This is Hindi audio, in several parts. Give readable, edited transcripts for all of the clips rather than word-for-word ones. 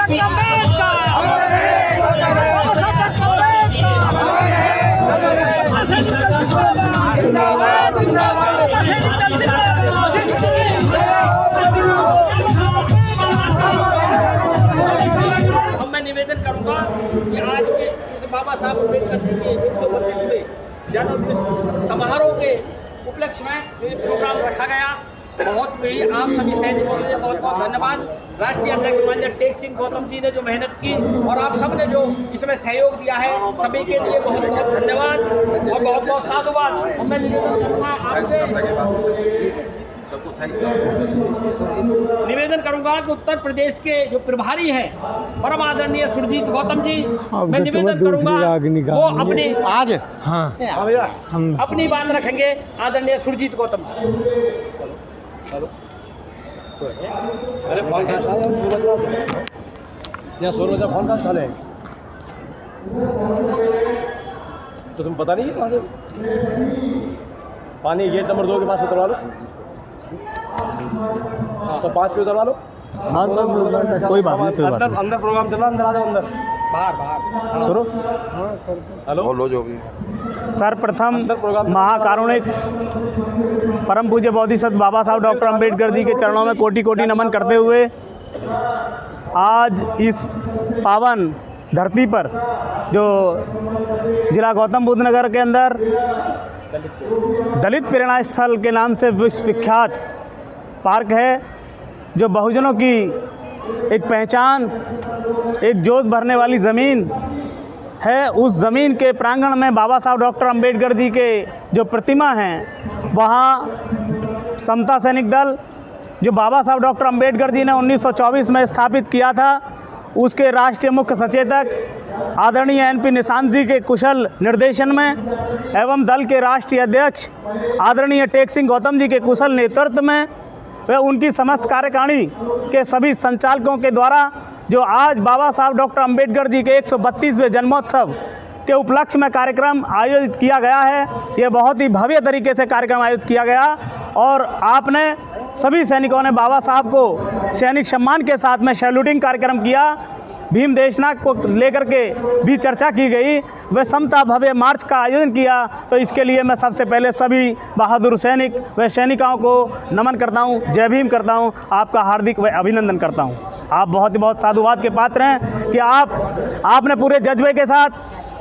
मैं निवेदन करूंगा कि आज के इस बाबा साहब अम्बेडकर जी के 132वें जन्मदिन समारोह के उपलक्ष्य में जो ये प्रोग्राम रखा गया, बहुत ही आप सभी सैनिकों के लिए बहुत बहुत धन्यवाद। राष्ट्रीय अध्यक्ष माननीय टेक सिंह गौतम जी ने जो मेहनत की और आप सब ने जो इसमें सहयोग दिया है, सभी के लिए बहुत बहुत धन्यवाद और बहुत बहुत साधुवाद। और मैं निवेदन करूंगा कि उत्तर प्रदेश के जो प्रभारी हैं परम आदरणीय सुरजीत गौतम जी, मैं निवेदन करूंगा वो अपनी आज अपनी बात रखेंगे। आदरणीय सुरजीत गौतम जी। अरे फोन यहाँ 16 बजे फोन कहाँ चले तो तुम पता नहीं है वहाँ से पानी गेट नंबर 2 के पास उतरवा लो, तो 5 पे उतरवा लो। कोई बात नहीं, कोई बात नहीं। अंदर प्रोग्राम चल रहा, अंदर आ जाओ, अंदर बाहर सुनो। हेलो बोलो जो भी। सर्वप्रथम महाकारुणिक परम पूज्य बोधिसत्व बाबा साहब डॉक्टर अंबेडकर जी के चरणों में कोटि कोटि नमन करते हुए आज इस पावन धरती पर जो जिला गौतम बुद्ध नगर के अंदर दलित प्रेरणा स्थल के नाम से विश्वविख्यात पार्क है, जो बहुजनों की एक पहचान, एक जोश भरने वाली ज़मीन है, उस ज़मीन के प्रांगण में बाबा साहब डॉक्टर अंबेडकर जी के जो प्रतिमा हैं, वहाँ समता सैनिक दल जो बाबा साहब डॉक्टर अंबेडकर जी ने 1924 में स्थापित किया था, उसके राष्ट्रीय मुख्य सचेतक आदरणीय एनपी निशांत जी के कुशल निर्देशन में एवं दल के राष्ट्रीय अध्यक्ष आदरणीय टेक सिंह गौतम जी के कुशल नेतृत्व में व उनकी समस्त कार्यकारिणी के सभी संचालकों के द्वारा जो आज बाबा साहब डॉक्टर अंबेडकर जी के 132वें जन्मोत्सव के उपलक्ष्य में कार्यक्रम आयोजित किया गया है। ये बहुत ही भव्य तरीके से कार्यक्रम आयोजित किया गया और आपने सभी सैनिकों ने बाबा साहब को सैनिक सम्मान के साथ में सैल्यूटिंग कार्यक्रम किया। भीम देशनाग को लेकर के भी चर्चा की गई, व समता भव्य मार्च का आयोजन किया। तो इसके लिए मैं सबसे पहले सभी बहादुर सैनिक व सैनिकाओं को नमन करता हूं, जय भीम करता हूं, आपका हार्दिक व अभिनंदन करता हूं। आप बहुत ही बहुत साधुवाद के पात्र हैं कि आपने पूरे जज्बे के साथ,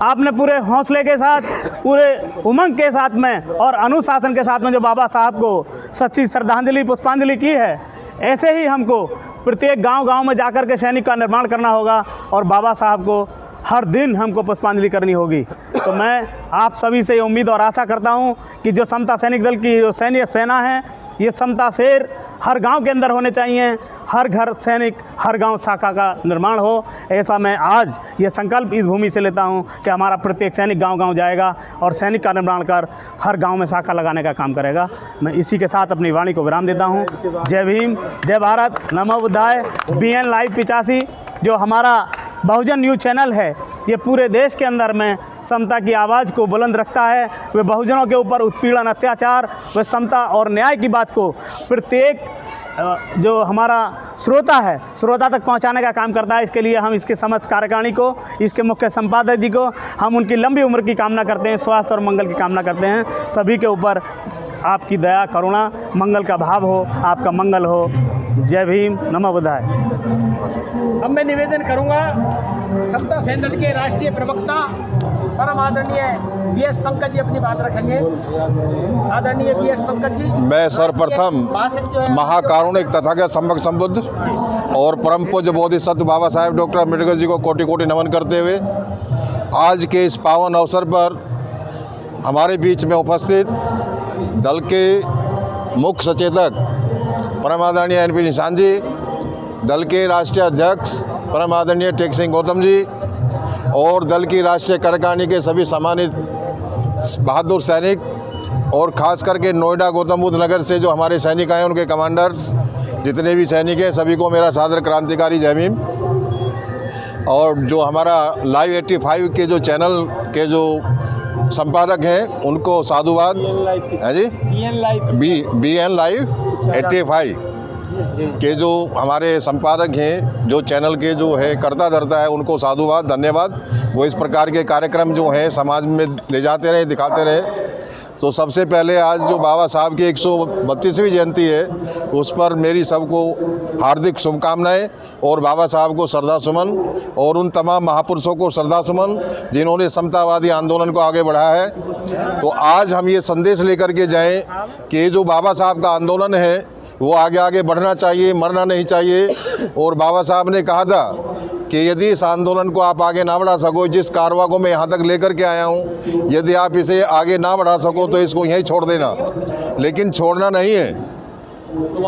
आपने पूरे हौसले के साथ, पूरे उमंग के साथ में और अनुशासन के साथ में जो बाबा साहब को सच्ची श्रद्धांजलि पुष्पांजलि की है, ऐसे ही हमको प्रत्येक गांव-गांव में जाकर के सैनिक का निर्माण करना होगा और बाबा साहब को हर दिन हमको पुष्पांजलि करनी होगी। तो मैं आप सभी से उम्मीद और आशा करता हूं कि जो समता सैनिक दल की जो सैन्य सेना है, ये समता शेर हर गांव के अंदर होने चाहिए, हर घर सैनिक, हर गांव शाखा का निर्माण हो। ऐसा मैं आज ये संकल्प इस भूमि से लेता हूं कि हमारा प्रत्येक सैनिक गांव-गांव जाएगा और सैनिक का निर्माण कर हर गांव में शाखा लगाने का काम करेगा। मैं इसी के साथ अपनी वाणी को विराम देता हूं। जय भीम, जय भारत, नमो बुद्धाय। BN लाइव 85 जो हमारा बहुजन न्यूज़ चैनल है, ये पूरे देश के अंदर में समता की आवाज़ को बुलंद रखता है। वे बहुजनों के ऊपर उत्पीड़न, अत्याचार व समता और न्याय की बात को प्रत्येक जो हमारा श्रोता तक पहुंचाने का काम करता है। इसके लिए हम इसके समस्त कार्यकारिणी को, इसके मुख्य संपादक जी को हम उनकी लंबी उम्र की कामना करते हैं, स्वास्थ्य और मंगल की कामना करते हैं। सभी के ऊपर आपकी दया, करुणा, मंगल का भाव हो, आपका मंगल हो। जय भीम, नमो बुद्धाय। अब मैं निवेदन करूंगा समता सैनिक दल के राष्ट्रीय प्रवक्ता परम आदरणीय BS पंकज जी अपनी बात रखेंगे। आदरणीय BS पंकज जी। मैं सर्वप्रथम महाकारुणिक तथागत सम्यक संबुद्ध और परम पूज्य बोधिसत्व बाबा साहेब डॉक्टर अम्बेडकर जी को कोटि कोटि नमन करते हुए आज के इस पावन अवसर पर हमारे बीच में उपस्थित दल के मुख्य सचेतक परम आदरणीय NP निशांत जी, दल के राष्ट्रीय अध्यक्ष परम आदरणीय टेक सिंह गौतम जी और दल की राष्ट्रीय कार्यकारिणी के सभी सम्मानित बहादुर सैनिक और ख़ास करके नोएडा गौतम बुद्ध नगर से जो हमारे सैनिक आए, उनके कमांडर्स, जितने भी सैनिक हैं, सभी को मेरा सादर क्रांतिकारी जय भीम। और जो हमारा लाइव 85 के जो चैनल के जो संपादक हैं, उनको साधुवाद है जी। BN लाइव 85 के जो हमारे संपादक हैं, जो चैनल के जो है कर्ता धर्ता है, उनको साधुवाद, धन्यवाद। वो इस प्रकार के कार्यक्रम जो है समाज में ले जाते रहे, दिखाते रहे। तो सबसे पहले आज जो बाबा साहब की 132वीं जयंती है, उस पर मेरी सबको हार्दिक शुभकामनाएं और बाबा साहब को श्रद्धा सुमन और उन तमाम महापुरुषों को श्रद्धा सुमन जिन्होंने समतावादी आंदोलन को आगे बढ़ाया है। तो आज हम ये संदेश लेकर के जाएं कि जो बाबा साहब का आंदोलन है वो आगे आगे बढ़ना चाहिए, मरना नहीं चाहिए। और बाबा साहब ने कहा था कि यदि इस आंदोलन को आप आगे ना बढ़ा सको, जिस कारवा को मैं यहाँ तक लेकर के आया हूँ, यदि आप इसे आगे ना बढ़ा सको तो इसको यहीं छोड़ देना। लेकिन छोड़ना नहीं है,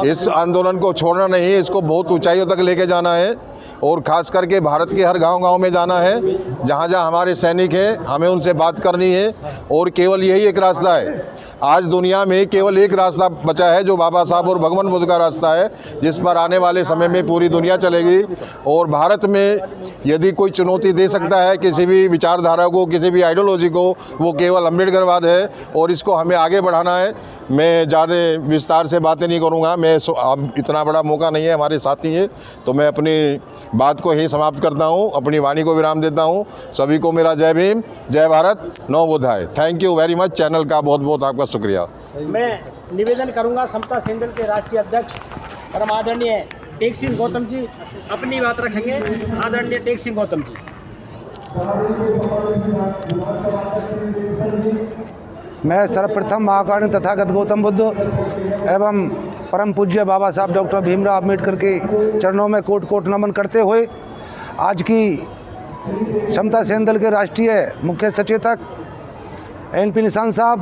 इस आंदोलन को छोड़ना नहीं है, इसको बहुत ऊंचाइयों तक लेके जाना है। और ख़ास करके भारत के हर गांव-गांव में जाना है, जहाँ जहाँ हमारे सैनिक हैं, हमें उनसे बात करनी है। और केवल यही एक रास्ता है, आज दुनिया में केवल एक रास्ता बचा है, जो बाबा साहब और भगवान बुद्ध का रास्ता है, जिस पर आने वाले समय में पूरी दुनिया चलेगी। और भारत में यदि कोई चुनौती दे सकता है किसी भी विचारधारा को, किसी भी आइडियोलॉजी को, वो केवल अम्बेडकरवाद है। और इसको हमें आगे बढ़ाना है। मैं ज़्यादा विस्तार से बातें नहीं करूँगा, मैं अब इतना बड़ा मौका नहीं है, हमारे साथी हैं, तो मैं अपनी बात को ही समाप्त करता हूँ, अपनी वाणी को विराम देता हूँ। सभी को मेरा जय भीम, जय भारत, नमो बुद्धाय। Thank you very much. Channel का बहुत बहुत आपका शुक्रिया। मैं निवेदन करूंगा समता सेना दल के राष्ट्रीय अध्यक्ष परम आदरणीय टेक सिंह गौतम जी अपनी बात रखेंगे। आदरणीय टेक सिंह गौतम जी। मैं सर्वप्रथम महाकारुणी तथागत गौतम बुद्ध एवं परम पूज्य बाबा साहब डॉक्टर भीमराव अम्बेडकर के चरणों में कोट कोट नमन करते हुए आज की समता सेना दल के राष्ट्रीय मुख्य सचेतक NP निशान साहब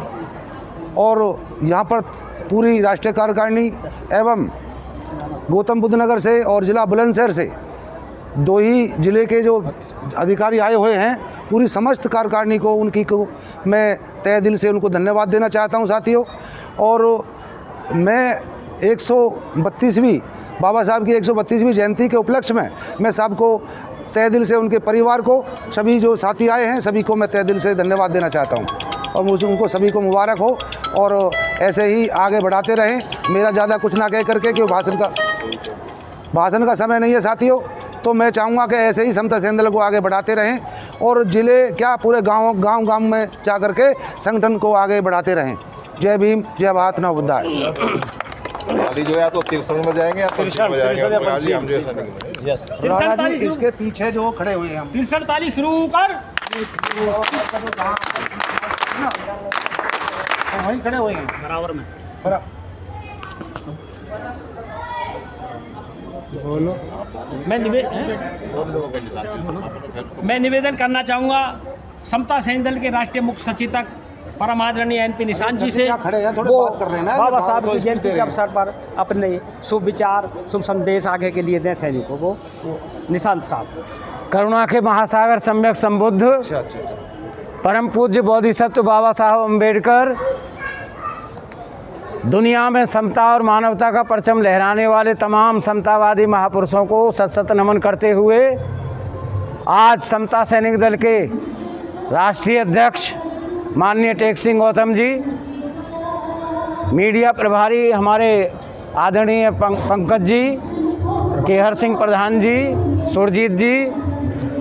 और यहाँ पर पूरी राष्ट्रीय कार्यकारिणी एवं गौतम बुद्ध नगर से और ज़िला बुलंदशहर से 2 ही ज़िले के जो अधिकारी आए हुए हैं, पूरी समस्त कार्यकारिणी को को मैं तहे दिल से उनको धन्यवाद देना चाहता हूं साथियों। और मैं 132वीं बाबा साहब की 132वीं जयंती के उपलक्ष्य में मैं सबको तहे दिल से, उनके परिवार को, सभी जो साथी आए हैं सभी को मैं तहे दिल से धन्यवाद देना चाहता हूं। और मुझे उनको सभी को मुबारक हो और ऐसे ही आगे बढ़ाते रहें। मेरा ज़्यादा कुछ ना कह करके, क्योंकि भाषण का समय नहीं है साथियों, तो मैं चाहूँगा कि ऐसे ही समता सेना दल को आगे बढ़ाते रहें और ज़िले क्या पूरे गांव में जा करके संगठन को आगे बढ़ाते रहें। जय भीम, जय भारत, नमो बुद्धाय। जो है तो तिरसठ में जाएंगे या 35 में जाएंगे? राणा जी इसके पीछे जो खड़े हुए हैं हम 43 शुरू कर, वहीं खड़े हुए हैं बराबर में। मैं निवेदन करना चाहूँगा समता सेना दल के राष्ट्रीय मुख्य सचेतक परम आदरणीय NP निशान जी से, खड़े हैं, थोड़े वो बात कर रहे हैं ना, बाबा साहब की जयंती के अवसर पर अपने शुभ विचार, शुभ संदेश आगे के लिए दें सैनिकों को। निशांत साहब। करुणा के महासागर सम्यक संबुद्ध परम पूज्य बोधिसत्व बाबा साहब अम्बेडकर, दुनिया में समता और मानवता का परचम लहराने वाले तमाम समतावादी महापुरुषों को सत सत नमन करते हुए आज समता सैनिक दल के राष्ट्रीय अध्यक्ष माननीय टेक सिंह गौतम जी, मीडिया प्रभारी हमारे आदरणीय पंकज जी, केहर सिंह प्रधान जी, सुरजीत जी,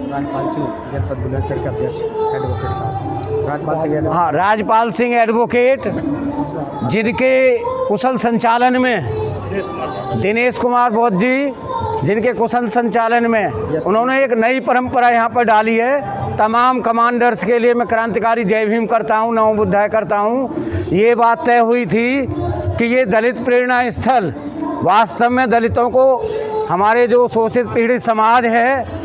राजपाल सिंह जनपद बुलंदशहर के अध्यक्ष एडवोकेट साहब, राजपाल सिंह एडवोकेट, जिनके कुशल संचालन में दिनेश कुमार बौद्ध जी, जिनके कुशल संचालन में उन्होंने एक नई परंपरा यहाँ पर डाली है। तमाम कमांडर्स के लिए मैं क्रांतिकारी जय भीम करता हूँ, नमो बुद्धाय करता हूँ। ये बात तय हुई थी कि ये दलित प्रेरणा स्थल वास्तव में दलितों को, हमारे जो शोषित पीड़ित समाज है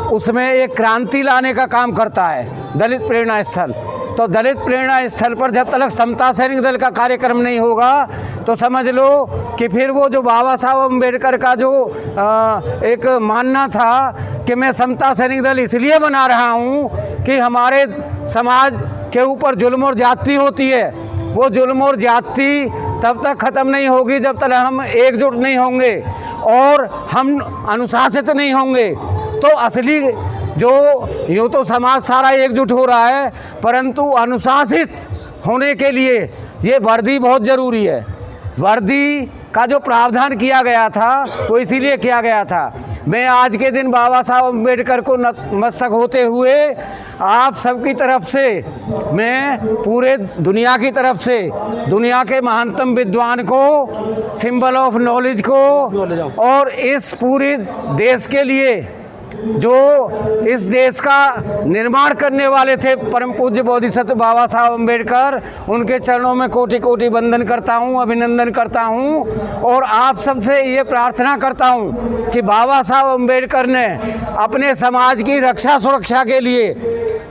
उसमें एक क्रांति लाने का काम करता है दलित प्रेरणा स्थल। तो दलित प्रेरणा स्थल पर जब तक समता सैनिक दल का कार्यक्रम नहीं होगा तो समझ लो कि फिर वो जो बाबा साहब अम्बेडकर का जो एक मानना था कि मैं समता सैनिक दल इसलिए बना रहा हूँ कि हमारे समाज के ऊपर जुल्म और ज्यादती होती है, वो जुल्म और ज्यादती तब तक ख़त्म नहीं होगी जब तक हम एकजुट नहीं होंगे और हम अनुशासित नहीं होंगे। तो असली जो यूँ तो समाज सारा एकजुट हो रहा है, परंतु अनुशासित होने के लिए ये वर्दी बहुत ज़रूरी है। वर्दी का जो प्रावधान किया गया था वो इसीलिए किया गया था। मैं आज के दिन बाबा साहब अम्बेडकर को नतमस्तक होते हुए आप सबकी तरफ से, मैं पूरे दुनिया की तरफ से, दुनिया के महानतम विद्वान को, सिंबल ऑफ नॉलेज को, और इस पूरे देश के लिए जो इस देश का निर्माण करने वाले थे परम पूज्य बोधिसत्व बाबा साहब अम्बेडकर, उनके चरणों में कोटि कोटि वंदन करता हूँ, अभिनंदन करता हूँ। और आप सबसे ये प्रार्थना करता हूँ कि बाबा साहब अम्बेडकर ने अपने समाज की रक्षा सुरक्षा के लिए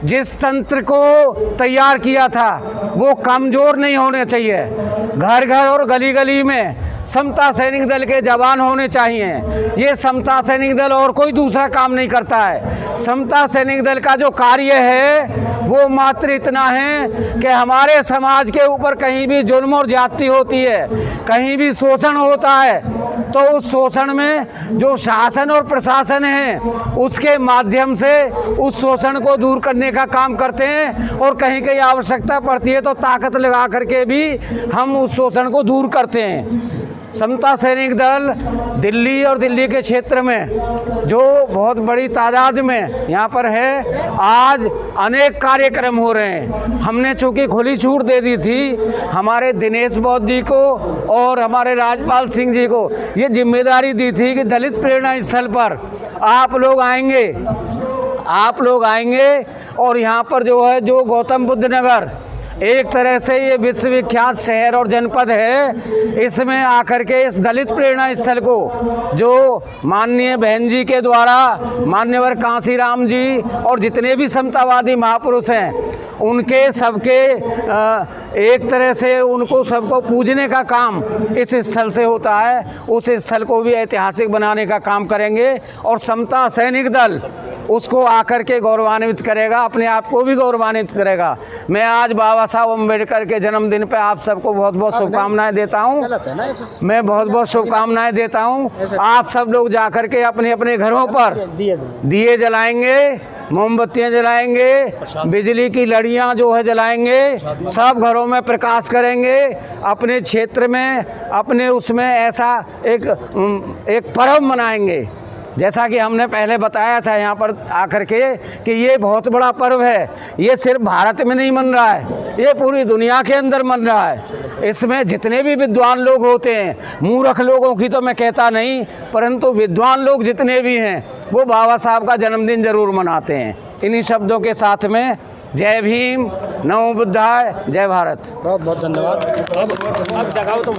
जिस तंत्र को तैयार किया था वो कमज़ोर नहीं होने चाहिए। घर घर और गली गली में समता सैनिक दल के जवान होने चाहिए। ये समता सैनिक दल और कोई दूसरा काम नहीं करता है। समता सैनिक दल का जो कार्य है वो मात्र इतना है कि हमारे समाज के ऊपर कहीं भी जुल्म और ज्यादती होती है, कहीं भी शोषण होता है, तो उस शोषण में जो शासन और प्रशासन है उसके माध्यम से उस शोषण को दूर करने का काम करते हैं। और कहीं कहीं आवश्यकता पड़ती है तो ताकत लगा करके भी हम उस शोषण को दूर करते हैं। समता सैनिक दल दिल्ली और दिल्ली के क्षेत्र में जो बहुत बड़ी तादाद में यहाँ पर है, आज अनेक कार्यक्रम हो रहे हैं। हमने चूँकि खुली छूट दे दी थी हमारे दिनेश बौद्ध जी को और हमारे राजपाल सिंह जी को, ये जिम्मेदारी दी थी कि दलित प्रेरणा स्थल पर आप लोग आएंगे और यहाँ पर जो है, जो गौतम बुद्ध नगर एक तरह से ये विश्वविख्यात शहर और जनपद है, इसमें आकर के इस दलित प्रेरणा स्थल को जो माननीय बहन जी के द्वारा, मान्यवर कांसीराम जी और जितने भी समतावादी महापुरुष हैं उनके सबके एक तरह से उनको सबको पूजने का काम इस स्थल से होता है। उस स्थल को भी ऐतिहासिक बनाने का काम करेंगे और समता सैनिक दल उसको आकर के गौरवान्वित करेगा, अपने आप को भी गौरवान्वित करेगा। मैं आज बाबा साहब अम्बेडकर के जन्मदिन पे आप सबको बहुत बहुत शुभकामनाएं देता हूं। मैं बहुत बहुत शुभकामनाएं देता हूं। आप सब लोग जाकर के अपने अपने घरों पर दिए जलाएंगे, मोमबत्तियां जलाएंगे, बिजली की लड़ियां जो है जलाएंगे, सब घरों में प्रकाश करेंगे। अपने क्षेत्र में, अपने उसमें ऐसा एक पर्व मनाएंगे, जैसा कि हमने पहले बताया था यहाँ पर आकर के कि ये बहुत बड़ा पर्व है। ये सिर्फ भारत में नहीं मन रहा है, ये पूरी दुनिया के अंदर मन रहा है। इसमें जितने भी विद्वान लोग होते हैं, मूर्ख लोगों की तो मैं कहता नहीं, परंतु विद्वान लोग जितने भी हैं वो बाबा साहब का जन्मदिन ज़रूर मनाते हैं। इन्हीं शब्दों के साथ में जय भीम, नमो बुद्धाय, जय भारत। बहुत बहुत धन्यवाद। अब जगाओ तो